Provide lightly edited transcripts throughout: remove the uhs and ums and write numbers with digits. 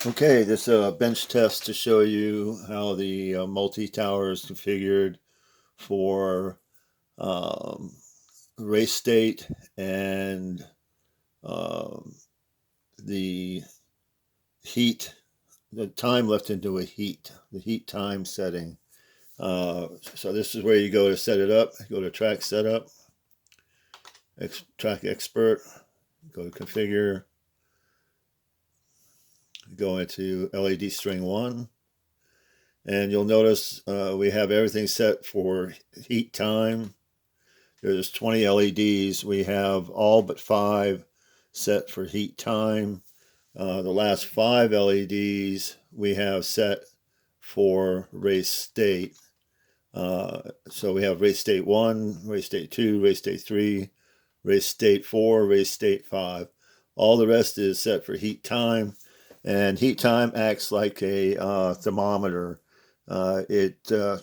Okay, this is a bench test to show you how the multi-tower is configured for um, race state and um, the heat, the time left into the heat time setting. So this is where you go to set it up. Go to track setup, track expert, go to configure, go into LED string 1. And you'll notice we have everything set for heat time. There's 20 LEDs. We have all but 5 set for heat time. The last 5 LEDs we have set for race state. So we have race state 1, race state 2, race state 3, race state 4, race state 5. All the rest is set for heat time. And heat time acts like a thermometer. It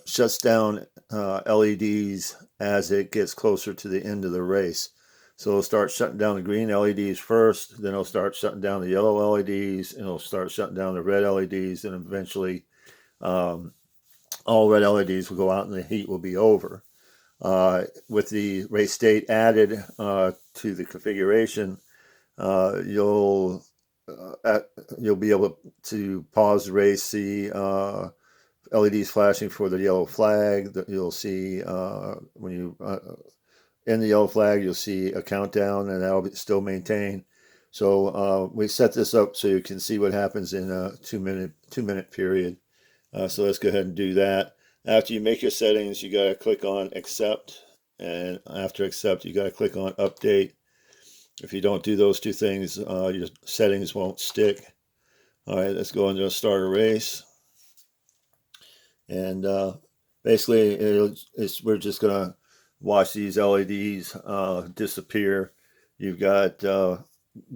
shuts down LEDs as it gets closer to the end of the race. So it'll start shutting down the green LEDs first, then it'll start shutting down the yellow LEDs, and it'll start shutting down the red LEDs, and eventually all red LEDs will go out and the heat will be over. With the race state added to the configuration, you'll be able to pause the race, see LEDs flashing for the yellow flag. That you'll see when you in the yellow flag, you'll see a countdown, and that'll be still maintain. So we set this up so you can see what happens in a 2-minute period. So let's go ahead and do that. After you make your settings, you got to click on accept, and after accept, you got to click on update. If you don't do those two things, your settings won't stick. All right, let's go into start a race. And basically, we're just going to watch these LEDs disappear. You've got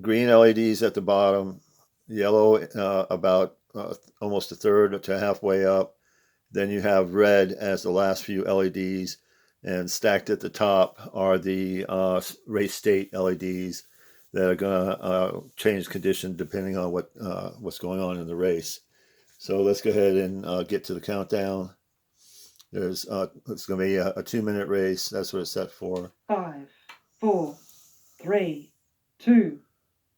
green LEDs at the bottom, yellow about almost a third to halfway up. Then you have red as the last few LEDs, and stacked at the top are the race state LEDs that are going to change condition depending on what's going on in the race. So let's go ahead and get to the countdown. It's going to be a 2-minute race. That's what it's set for. 5, 4, 3, 2,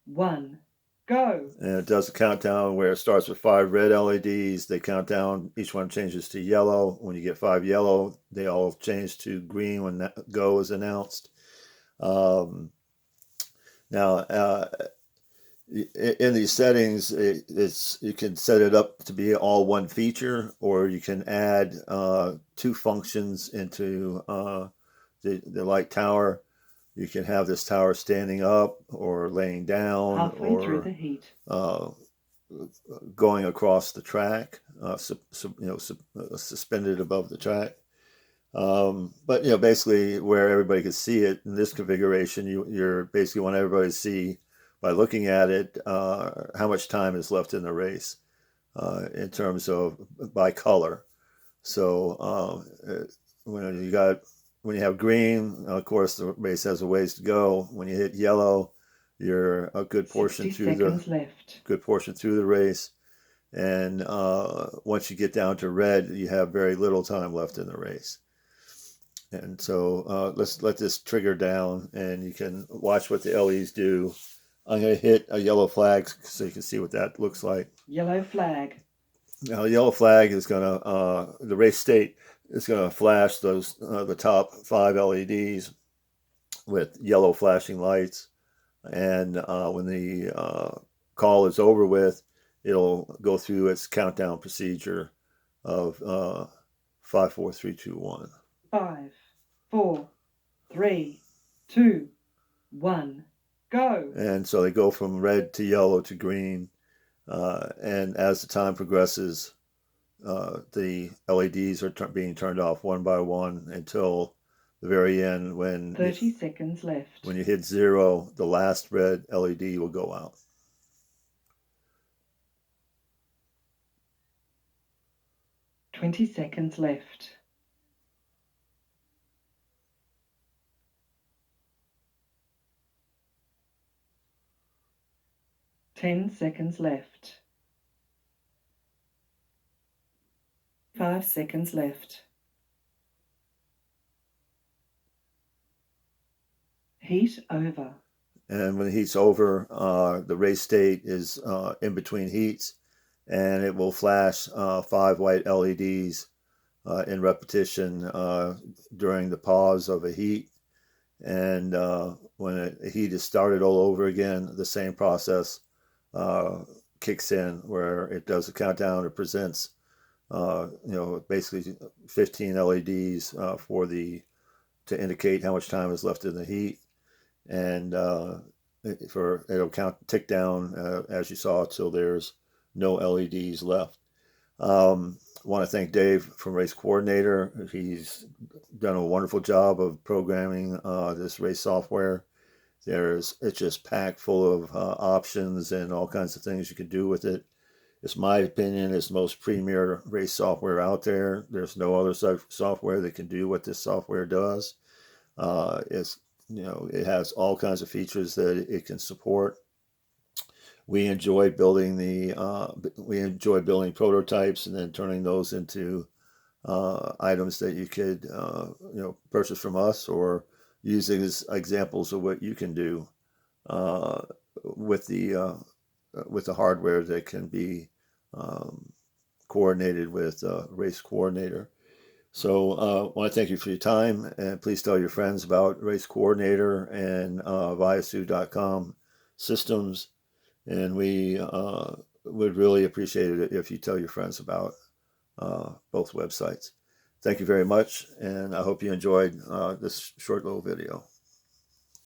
1, go. And it does a countdown where it starts with 5 red LEDs. They count down. Each one changes to yellow. When you get 5 yellow, they all change to green when that go is announced. Now, in these settings, you can set it up to be all one feature, or you can add 2 functions into the light tower. You can have this tower standing up or laying down, halfway or through the heat. Going across the track, suspended above the track. But basically where everybody can see it in this configuration, you're basically want everybody to see by looking at it how much time is left in the race in terms of by color. So when you have green, of course the race has a ways to go. When you hit yellow, you're a good portion through the race. And once you get down to red, you have very little time left in the race. And so let's let this trigger down, and you can watch what the LEDs do. I'm going to hit a yellow flag so you can see what that looks like. Yellow flag. Now the yellow flag is going to, the race state is going to flash those the top 5 LEDs with yellow flashing lights. And when the call is over with, it'll go through its countdown procedure of 5, 4, 3, 2, 1. 5, 4, 3, 2, 1, go. And so they go from red to yellow to green. And as the time progresses, the LEDs are being turned off one by one until the very end when 30 seconds left. When you hit 0, the last red LED will go out. "20 seconds left. "10 seconds left. 5 seconds left. Heat over. And when the heat's over, the race state is in between heats, and it will flash 5 white LEDs in repetition during the pause of a heat. And when a heat is started all over again, the same process kicks in, where it does a countdown. It presents, basically 15 LEDs to indicate how much time is left in the heat, and it'll tick down as you saw till there's no LEDs left. Want to thank Dave from Race Coordinator. He's done a wonderful job of programming this race software. It's just packed full of options and all kinds of things you can do with it. It's my opinion, it's the most premier race software out there. There's no other software that can do what this software does. It has all kinds of features that it can support. We enjoy building prototypes and then turning those into items that you could purchase from us, or using as examples of what you can do uh, with the hardware that can be coordinated with Race Coordinator. So I want to thank you for your time, and please tell your friends about Race Coordinator and Viasue.com systems. And we would really appreciate it if you tell your friends about both websites. Thank you very much, and I hope you enjoyed this short little video.